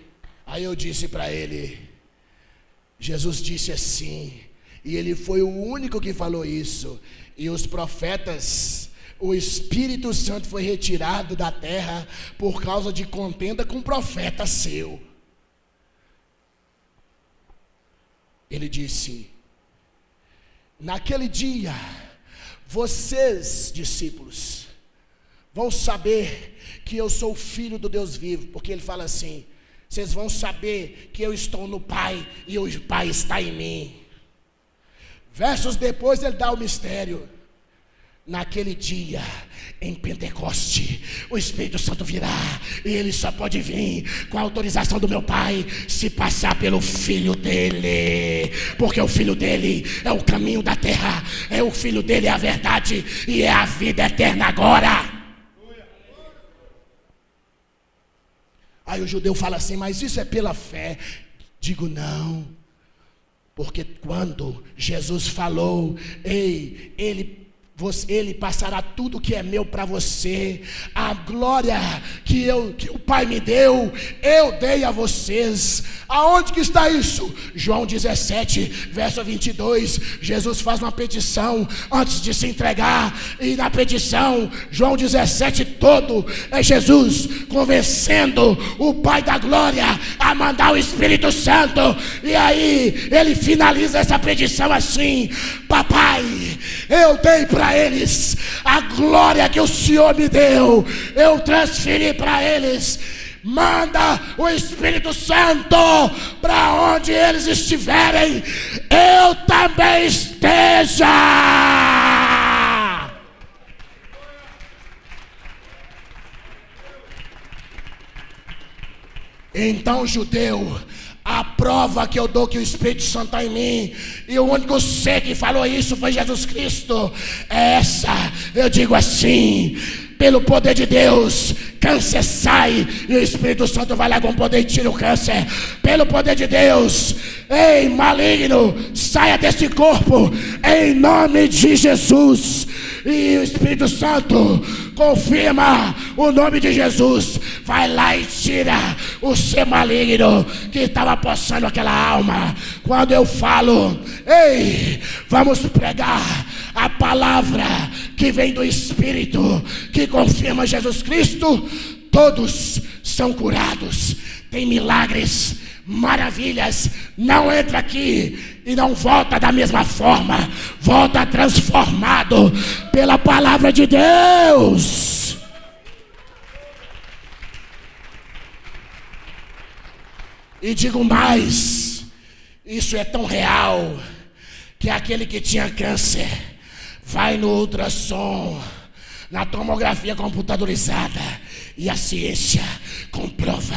Jesus disse assim, e ele foi o único que falou isso. E os profetas, o Espírito Santo foi retirado da terra por causa de contenda com um profeta seu. Ele disse: naquele dia, vocês, discípulos, vão saber que eu sou o Filho do Deus vivo. Porque ele fala assim: vocês vão saber que eu estou no Pai e o Pai está em mim. Versos depois ele dá o mistério. Naquele dia, em Pentecoste, o Espírito Santo virá, e ele só pode vir com a autorização do meu Pai, se passar pelo Filho dele, porque o Filho dele é o caminho da terra, é o Filho dele é a verdade, e é a vida eterna agora. Aí o judeu fala assim: mas isso é pela fé. Digo, não, porque quando Jesus falou, ele passará tudo que é meu para você. A glória que o Pai me deu, eu dei a vocês. Aonde que está isso? João 17, verso 22. Jesus faz uma petição antes de se entregar. E na petição, João 17 todo, é Jesus convencendo o Pai da glória a mandar o Espírito Santo. E aí ele finaliza essa petição assim: papai, eu dei para eles a glória que o Senhor me deu, eu transferi para eles. Manda o Espírito Santo para onde eles estiverem, eu também esteja. Então, judeu, a prova que eu dou que o Espírito Santo está em mim, e o único ser que falou isso foi Jesus Cristo, é essa. Eu digo assim: pelo poder de Deus, câncer sai, e o Espírito Santo vai lá com poder e tira o câncer. Pelo poder de Deus, ei, maligno, saia desse corpo, em nome de Jesus. E o Espírito Santo confirma o nome de Jesus, vai lá e tira o ser maligno que estava possando aquela alma. Quando eu falo, ei, vamos pregar a palavra que vem do Espírito, que confirma Jesus Cristo, todos são curados, tem milagres, maravilhas. Não entra aqui e não volta da mesma forma, volta transformado pela palavra de Deus. E digo mais, isso é tão real que aquele que tinha câncer vai no ultrassom, na tomografia computadorizada, e a ciência comprova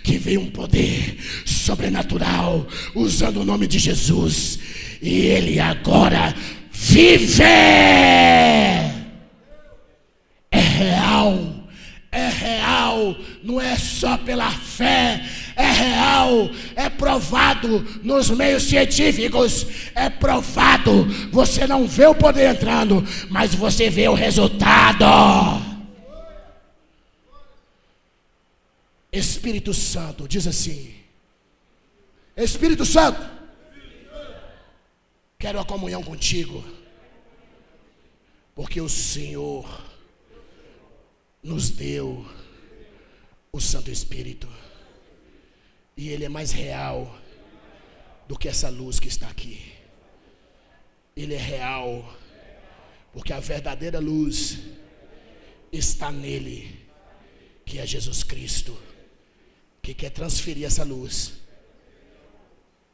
que veio um poder sobrenatural usando o nome de Jesus, e ele agora vive. É real, não é só pela fé, é real, é provado nos meios científicos, é provado. Você não vê o poder entrando, mas você vê o resultado. Espírito Santo, diz assim: Espírito Santo, quero a comunhão contigo, porque o Senhor nos deu o Santo Espírito, e ele é mais real do que essa luz que está aqui. Ele é real, porque a verdadeira luz está nele, que é Jesus Cristo, que quer transferir essa luz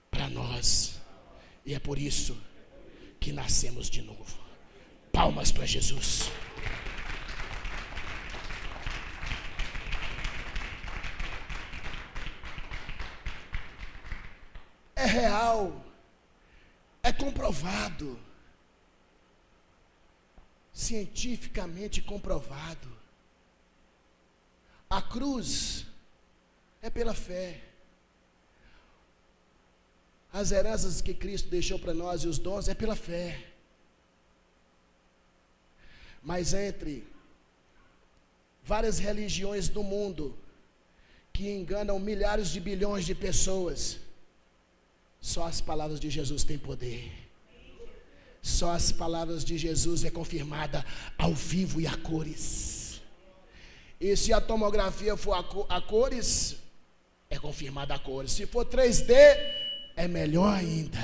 para nós. E é por isso que nascemos de novo. Palmas para Jesus. É real, é comprovado. cientificamente comprovado. A cruz é pela fé. As heranças que Cristo deixou para nós e os dons é pela fé. Mas entre várias religiões do mundo que enganam milhares de bilhões de pessoas, só as palavras de Jesus têm poder. Só as palavras de Jesus é confirmada ao vivo e a cores. E se a tomografia for a cores, é confirmada a cores. Se for 3D, é melhor ainda.